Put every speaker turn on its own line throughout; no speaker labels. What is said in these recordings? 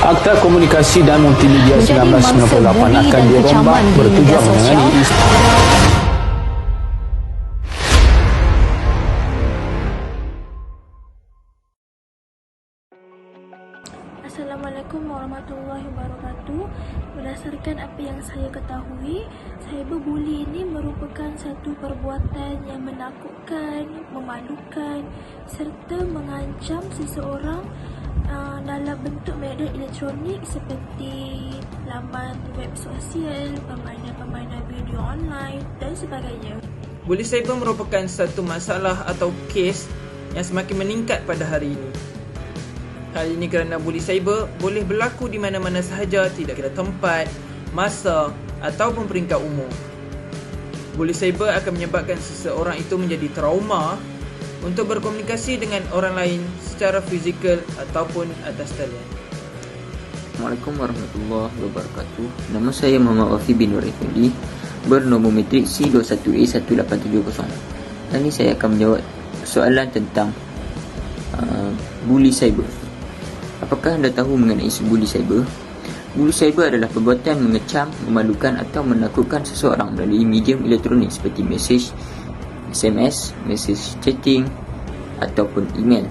Akta Komunikasi dan Multimedia 1998 akan dirombak bertujuan menangani
Assalamualaikum warahmatullahi wabarakatuh. Berdasarkan apa yang saya ketahui, cyberbully ini merupakan satu perbuatan yang menakutkan, memalukan serta mengancam seseorang dalam bentuk media elektronik seperti laman web sosial, permainan-permainan video online dan sebagainya.
Bully cyber merupakan satu masalah atau kes yang semakin meningkat pada hari ini. Hal ini kerana bully cyber boleh berlaku di mana-mana sahaja, tidak kira tempat, masa ataupun peringkat umur. Bully cyber akan menyebabkan seseorang itu menjadi trauma untuk berkomunikasi dengan orang lain secara fizikal ataupun atas talian.
Assalamualaikum warahmatullahi wabarakatuh. Nama saya Muhammad Wafi bin Nur Effendi, bernombor metrik C21A1870. Dan ini saya akan menjawab soalan tentang bully cyber. Apakah anda tahu mengenai isu bully cyber? Bully cyber adalah perbuatan mengecam, memalukan atau menakutkan seseorang melalui medium elektronik seperti mesej, SMS, mesej chatting ataupun email.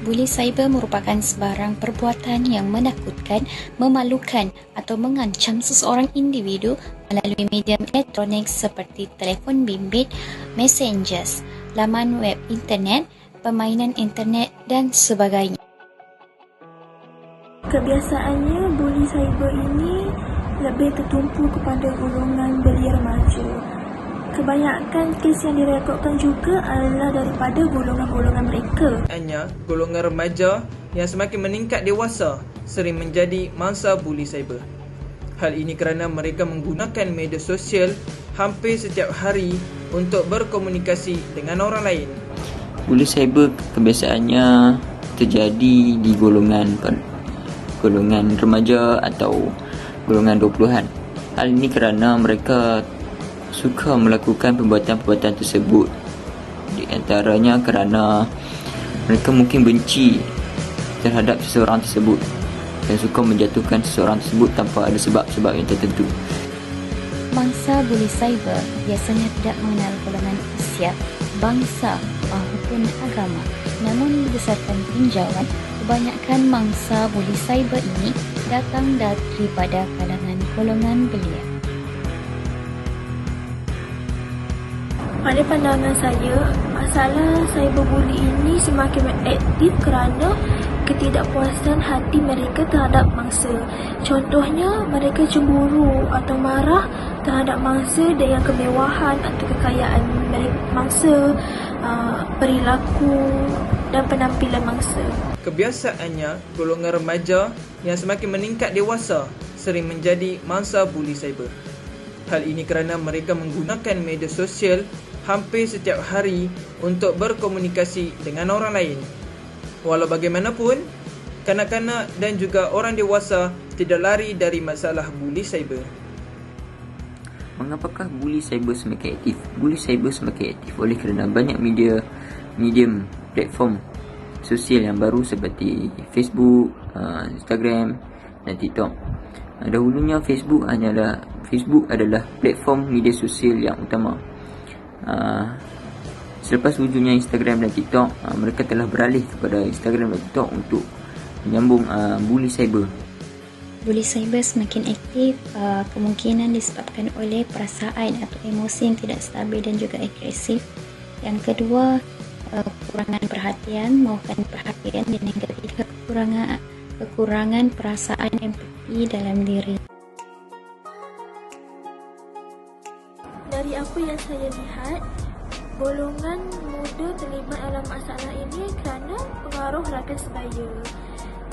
Bully cyber merupakan sebarang perbuatan yang menakutkan, memalukan atau mengancam seseorang individu melalui medium elektronik seperti telefon bimbit, messengers, laman web internet, permainan internet dan sebagainya.
Kebiasaannya, bully cyber ini lebih tertumpu kepada golongan belia remaja. Kebanyakan kes yang direkodkan juga adalah daripada golongan-golongan mereka.
Hanya golongan remaja yang semakin meningkat dewasa sering menjadi mangsa bully cyber. Hal ini kerana mereka menggunakan media sosial hampir setiap hari untuk berkomunikasi dengan orang lain.
Bully cyber kebiasaannya terjadi di golongan remaja atau golongan 20-an. Hal ini kerana mereka suka melakukan perbuatan-perbuatan tersebut. Di antaranya kerana mereka mungkin benci terhadap seseorang tersebut dan suka menjatuhkan seseorang tersebut tanpa ada sebab-sebab yang tertentu.
Mangsa bully cyber biasanya tidak mengenal golongan usia, bangsa maupun agama. Namun berdasarkan tinjauan, kebanyakan mangsa bully cyber ini datang daripada kalangan golongan belia.
Pada pandangan saya, masalah cyberbully ini semakin aktif kerana ketidakpuasan hati mereka terhadap mangsa. Contohnya, mereka cemburu atau marah terhadap mangsa dengan kemewahan atau kekayaan mangsa, perilaku dan penampilan mangsa.
Kebiasaannya, golongan remaja yang semakin meningkat dewasa sering menjadi mangsa bully cyber. Hal ini kerana mereka menggunakan media sosial hampir setiap hari untuk berkomunikasi dengan orang lain. Walau bagaimanapun, kanak-kanak dan juga orang dewasa tidak lari dari masalah bully cyber.
Mengapakah bully cyber semakin aktif? Bully cyber semakin aktif oleh kerana banyak medium platform sosial yang baru seperti Facebook, Instagram dan TikTok. Dahulunya Facebook adalah platform media sosial yang utama. Selepas wujudnya Instagram dan TikTok, mereka telah beralih kepada Instagram dan TikTok untuk menyambung bully cyber.
Bully cyber semakin aktif kemungkinan disebabkan oleh perasaan atau emosi yang tidak stabil dan juga agresif. Yang kedua, kekurangan perhatian maupun perhatian, dan yang ketiga kekurangan perasaan empati dalam diri.
Dari apa yang saya lihat, golongan muda terlibat dalam masalah ini kerana pengaruh rakan sebaya.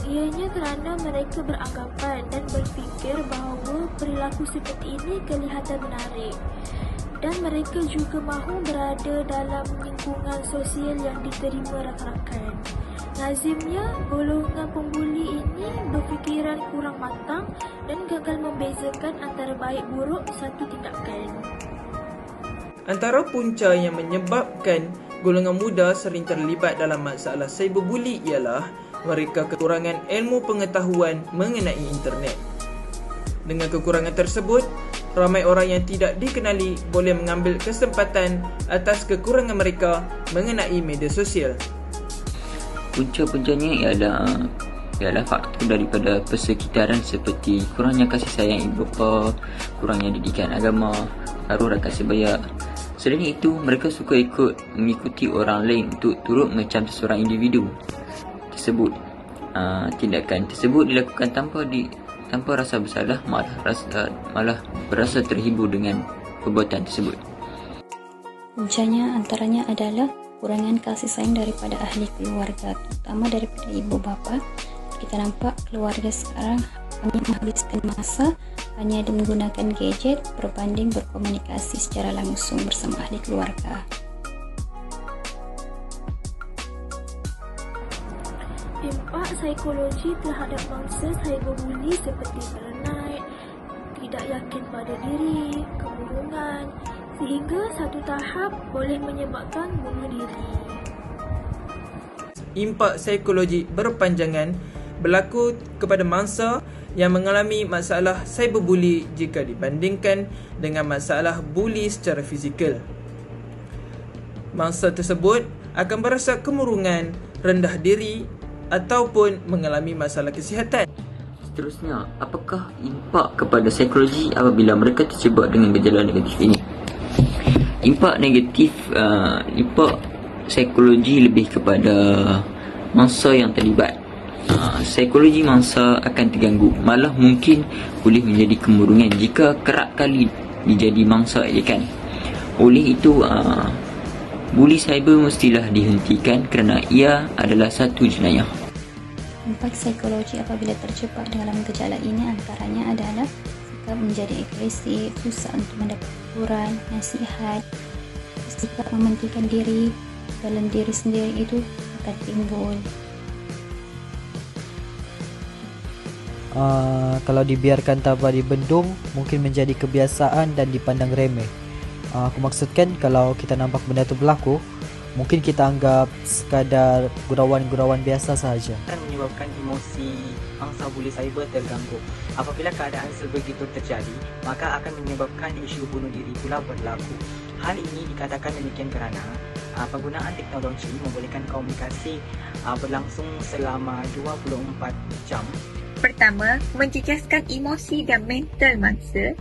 Ianya kerana mereka beranggapan dan berfikir bahawa perilaku seperti ini kelihatan menarik, dan mereka juga mahu berada dalam lingkungan sosial yang diterima rakan-rakan. Lazimnya, golongan pembuli ini berfikiran kurang matang dan gagal membezakan antara baik buruk satu tindakan.
Antara punca yang menyebabkan golongan muda sering terlibat dalam masalah cyberbully ialah mereka kekurangan ilmu pengetahuan mengenai internet. Dengan kekurangan tersebut, ramai orang yang tidak dikenali boleh mengambil kesempatan atas kekurangan mereka mengenai media sosial.
Punca-puncanya ialah faktor daripada persekitaran seperti kurangnya kasih sayang ibu bapa, kurangnya didikan agama, pengaruh rakan sebaya. Selain itu, mereka suka mengikuti orang lain untuk turut mengecam seseorang individu tersebut. Tindakan tersebut dilakukan tanpa rasa bersalah, malah berasa terhibur dengan perbuatan tersebut.
Puncanya antaranya adalah kurangan kasih sayang daripada ahli keluarga, terutama daripada ibu bapa. Kita nampak keluarga sekarang hanya menghabiskan masa hanya menggunakan gadget berbanding berkomunikasi secara langsung bersama ahli keluarga.
Impak psikologi terhadap mangsa cyberbuli seperti paranoid, tidak yakin pada diri, kemurungan, sehingga satu tahap boleh menyebabkan bunuh diri.
Impak psikologi berpanjangan berlaku kepada mangsa yang mengalami masalah cyberbuli jika dibandingkan dengan masalah buli secara fizikal. Mangsa tersebut akan berasa kemurungan, rendah diri ataupun mengalami masalah kesihatan.
Seterusnya, apakah impak kepada psikologi apabila mereka terjebak dengan gejala negatif ini? Impak psikologi lebih kepada mangsa yang terlibat. Psikologi mangsa akan terganggu, malah mungkin boleh menjadi kemurungan jika kerap kali dijadi mangsa ejekan. Oleh itu, buli cyber mestilah dihentikan kerana ia adalah satu jenayah.
Impak psikologi apabila terjebak dalam gejala ini antaranya adalah sikap menjadi agresif, susah untuk mendapat teguran, nasihat, sikap mementingkan diri dalam diri sendiri itu akan timbul.
Kalau dibiarkan tanpa dibendung, mungkin menjadi kebiasaan dan dipandang remeh. Aku maksudkan kalau kita nampak benda itu berlaku, mungkin kita anggap sekadar gurauan-gurauan biasa sahaja.
Akan menyebabkan emosi mangsa buli cyber terganggu. Apabila keadaan sebegitu terjadi, maka akan menyebabkan isu bunuh diri pula berlaku. Hal ini dikatakan demikian kerana penggunaan teknologi membolehkan komunikasi berlangsung selama 24 jam.
Pertama, menjejaskan emosi dan mental mangsa.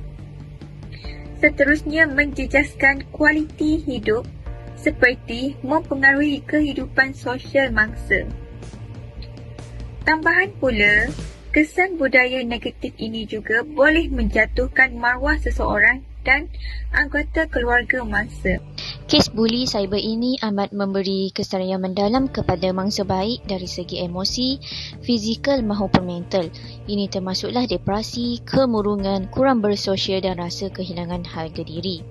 Seterusnya, menjejaskan kualiti hidup seperti mempengaruhi kehidupan sosial mangsa. Tambahan pula, kesan budaya negatif ini juga boleh menjatuhkan maruah seseorang dan anggota keluarga mangsa.
Kes buli cyber ini amat memberi kesan yang mendalam kepada mangsa baik dari segi emosi, fizikal maupun mental. Ini termasuklah depresi, kemurungan, kurang bersosial dan rasa kehilangan harga diri.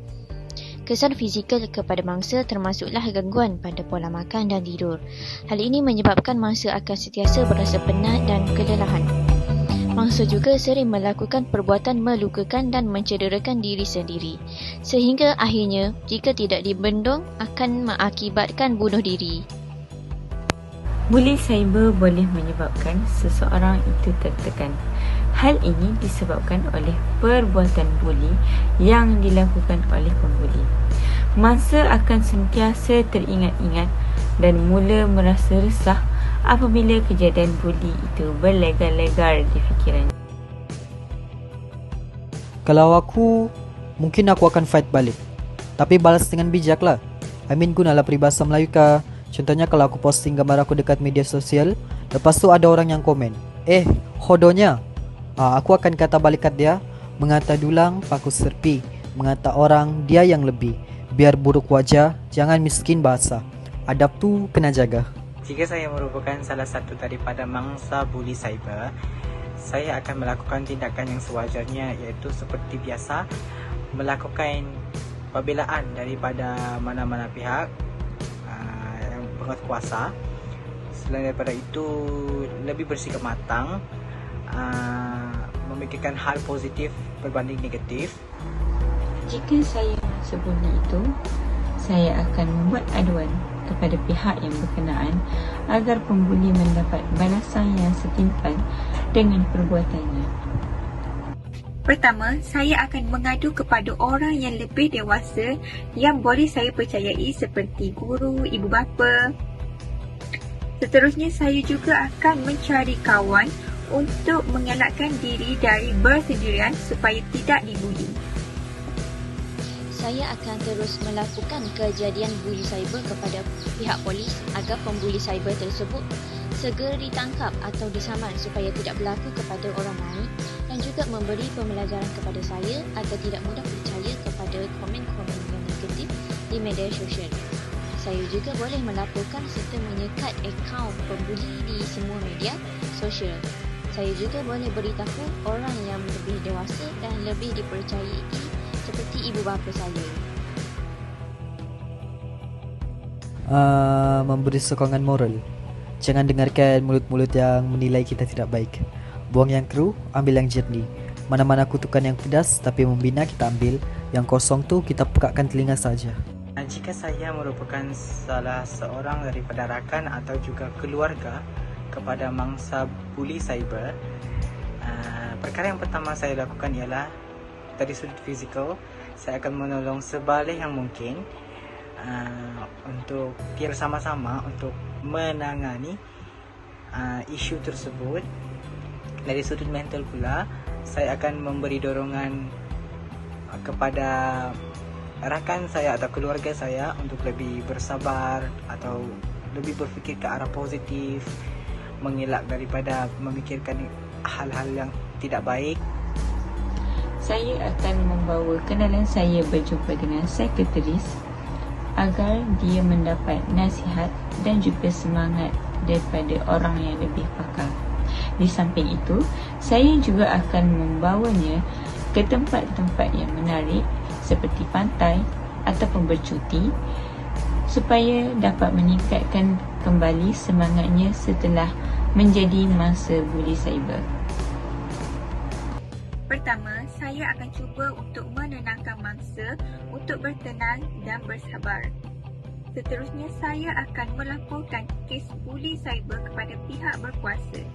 Kesan fizikal kepada mangsa termasuklah gangguan pada pola makan dan tidur. Hal ini menyebabkan mangsa akan sentiasa berasa penat dan kelelahan. Mangsa juga sering melakukan perbuatan melukakan dan mencederakan diri sendiri, sehingga akhirnya jika tidak dibendung akan mengakibatkan bunuh diri.
Buli cyber boleh menyebabkan seseorang itu tertekan. Hal ini disebabkan oleh perbuatan buli yang dilakukan oleh pembuli. Mangsa akan sentiasa teringat-ingat dan mula merasa resah apabila kejadian buli itu berlegar-legar di fikirannya.
Kalau aku, mungkin aku akan fight balik. Tapi balas dengan bijak lah. Gunalah peribahasa Melayu kah. Contohnya kalau aku posting gambar aku dekat media sosial, lepas tu ada orang yang komen, hodonya. Aku akan kata balik kat dia, mengata dulang paku serpi, mengata orang dia yang lebih. Biar buruk wajah, jangan miskin bahasa. Adab tu kena jaga.
Jika saya merupakan salah satu daripada mangsa buli cyber, saya akan melakukan tindakan yang sewajarnya, iaitu seperti biasa melakukan pembelaan daripada mana-mana pihak yang berkuasa. Selain daripada itu, lebih bersikap matang, memikirkan hal positif berbanding negatif.
Jika saya sebuli itu, saya akan membuat aduan kepada pihak yang berkenaan agar pembuli mendapat balasan yang setimpal dengan perbuatannya.
Pertama, saya akan mengadu kepada orang yang lebih dewasa yang boleh saya percayai seperti guru, ibu bapa. Seterusnya, saya juga akan mencari kawan untuk mengelakkan diri dari bersendirian supaya tidak dibuli.
Saya akan terus melakukan kejadian buli cyber kepada pihak polis agar pembuli cyber tersebut segera ditangkap atau disaman supaya tidak berlaku kepada orang lain, dan juga memberi pembelajaran kepada saya agar tidak mudah percaya kepada komen-komen yang negatif di media sosial. Saya juga boleh melaporkan serta menyekat akaun pembuli di semua media sosial. Saya juga boleh beritahu orang yang lebih dewasa dan lebih dipercayai seperti ibu bapa saya.
Memberi sokongan moral. Jangan dengarkan mulut-mulut yang menilai kita tidak baik. Buang yang keruh, ambil yang jernih. Mana-mana kutukan yang pedas tapi membina kita ambil. Yang kosong tu kita pekakkan telinga saja.
Jika saya merupakan salah seorang daripada rakan atau juga keluarga kepada mangsa buli cyber, perkara yang pertama saya lakukan ialah dari sudut fizikal, saya akan menolong sebalik yang mungkin untuk kita bersama-sama untuk menangani isu tersebut. Dari sudut mental pula, saya akan memberi dorongan kepada rakan saya atau keluarga saya untuk lebih bersabar atau lebih berfikir ke arah positif, mengelak daripada memikirkan hal-hal yang tidak baik.
Saya akan membawa kenalan saya berjumpa dengan sekretaris agar dia mendapat nasihat dan juga semangat daripada orang yang lebih pakar. Di samping itu, saya juga akan membawanya ke tempat-tempat yang menarik seperti pantai ataupun bercuti supaya dapat meningkatkan kembali semangatnya setelah menjadi mangsa buli cyber.
Pertama, saya akan cuba untuk menenangkan mangsa untuk bertenang dan bersabar. Seterusnya, saya akan melaporkan kes buli cyber kepada pihak berkuasa.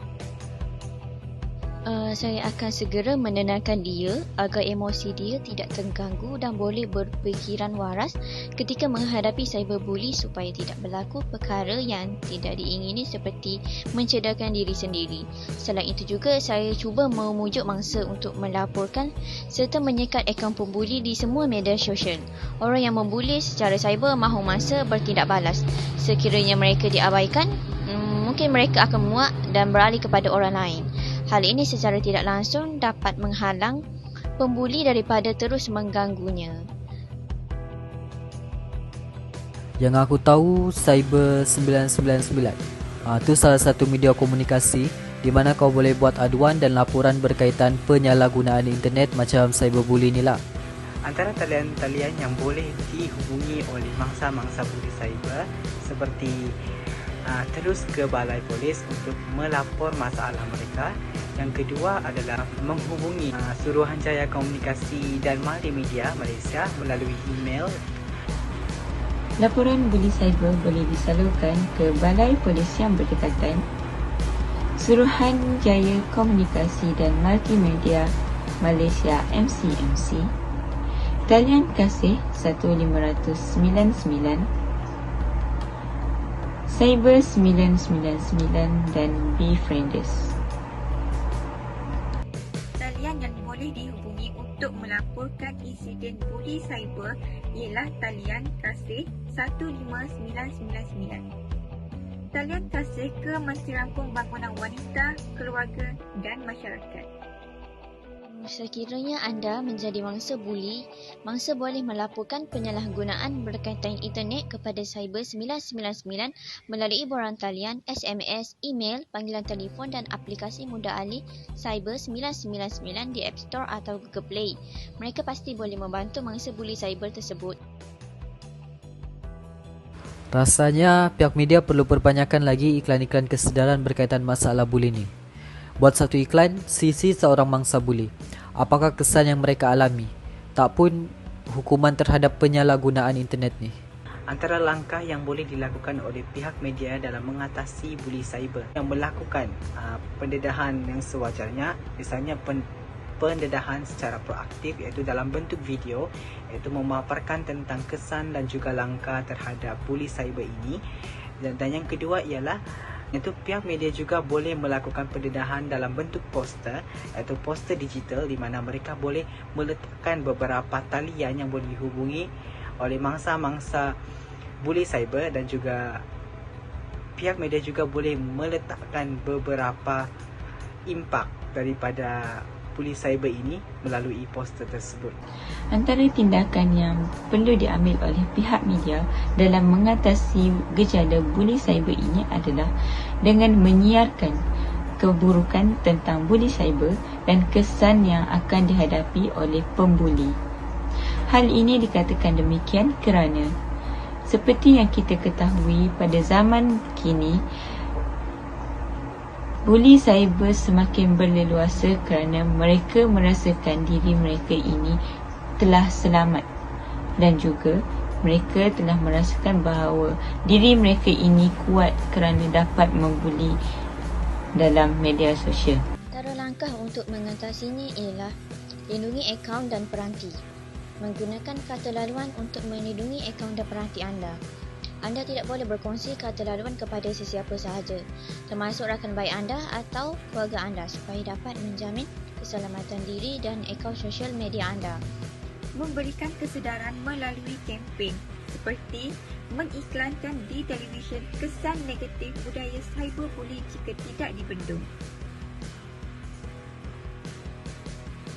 Saya akan segera menenangkan dia agar emosi dia tidak terganggu dan boleh berfikiran waras ketika menghadapi cyberbully supaya tidak berlaku perkara yang tidak diingini seperti mencederakan diri sendiri. Selain itu juga, saya cuba memujuk mangsa untuk melaporkan serta menyekat akaun pembuli di semua media sosial. Orang yang membuli secara cyber mahu mangsa bertindak balas. Sekiranya mereka diabaikan, mungkin mereka akan muak dan beralih kepada orang lain. Hal ini secara tidak langsung dapat menghalang pembuli daripada terus mengganggunya.
Yang aku tahu, Cyber 999 itu salah satu media komunikasi di mana kau boleh buat aduan dan laporan berkaitan penyalahgunaan internet macam cyberbully ni lah.
Antara talian-talian yang boleh dihubungi oleh mangsa-mangsa buli cyber seperti terus ke balai polis untuk melapor masalah mereka. Yang kedua adalah menghubungi Suruhanjaya Komunikasi dan Multimedia Malaysia melalui email.
Laporan buli cyber boleh disalurkan ke balai polis yang berdekatan, Suruhanjaya Komunikasi dan Multimedia Malaysia MCMC, talian kasih 1599, Cyber 999 dan Befrienders.
Talian yang boleh dihubungi untuk melaporkan insiden buli cyber ialah talian kasih 15999. Talian kasih Kementerian Pembangunan Wanita, Keluarga dan Masyarakat.
Sekiranya anda menjadi mangsa buli, mangsa boleh melaporkan penyalahgunaan berkaitan internet kepada Cyber 999 melalui borang talian, SMS, email, panggilan telefon dan aplikasi mudah alih Cyber 999 di App Store atau Google Play. Mereka pasti boleh membantu mangsa buli cyber tersebut.
Rasanya pihak media perlu perbanyakkan lagi iklan-iklan kesedaran berkaitan masalah buli ni. Buat satu iklan, sisi seorang mangsa buli. Apakah kesan yang mereka alami? Tak pun hukuman terhadap penyalahgunaan internet ni.
Antara langkah yang boleh dilakukan oleh pihak media dalam mengatasi buli cyber yang melakukan pendedahan yang sewajarnya, misalnya pendedahan secara proaktif iaitu dalam bentuk video, iaitu memaparkan tentang kesan dan juga langkah terhadap buli cyber ini. Dan yang kedua ialah iaitu pihak media juga boleh melakukan pendedahan dalam bentuk poster, iaitu poster digital, di mana mereka boleh meletakkan beberapa talian yang boleh dihubungi oleh mangsa-mangsa buli cyber, dan juga pihak media juga boleh meletakkan beberapa impak daripada buli cyber ini melalui poster tersebut.
Antara tindakan yang perlu diambil oleh pihak media dalam mengatasi gejala buli cyber ini adalah dengan menyiarkan keburukan tentang buli cyber dan kesan yang akan dihadapi oleh pembuli. Hal ini dikatakan demikian kerana seperti yang kita ketahui, pada zaman kini buli cyber semakin berleluasa kerana mereka merasakan diri mereka ini telah selamat, dan juga mereka telah merasakan bahawa diri mereka ini kuat kerana dapat membuli dalam media sosial.
Antara langkah untuk mengatasinya ialah lindungi akaun dan peranti. Menggunakan kata laluan untuk melindungi akaun dan peranti anda. Anda tidak boleh berkongsi kata laluan kepada sesiapa sahaja, termasuk rakan baik anda atau keluarga anda, supaya dapat menjamin keselamatan diri dan akaun sosial media anda.
Memberikan kesedaran melalui kempen seperti mengiklankan di televisyen kesan negatif budaya cyberbuli jika tidak dibendung.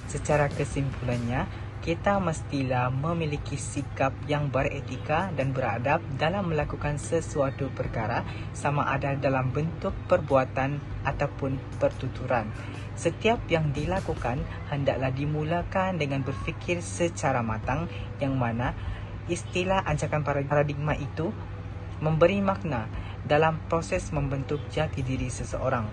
Secara kesimpulannya, kita mestilah memiliki sikap yang beretika dan beradab dalam melakukan sesuatu perkara, sama ada dalam bentuk perbuatan ataupun pertuturan. Setiap yang dilakukan hendaklah dimulakan dengan berfikir secara matang, yang mana istilah ancaman paradigma itu memberi makna dalam proses membentuk jati diri seseorang.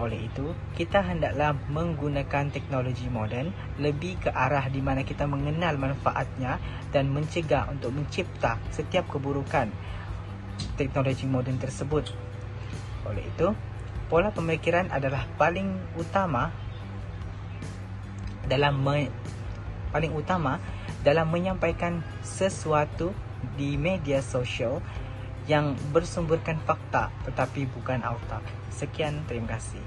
Oleh itu, kita hendaklah menggunakan teknologi moden lebih ke arah di mana kita mengenal manfaatnya dan mencegah untuk mencipta setiap keburukan teknologi moden tersebut. Oleh itu, pola pemikiran adalah paling utama dalam menyampaikan sesuatu di media sosial yang bersumberkan fakta tetapi bukan auta. Sekian, terima kasih.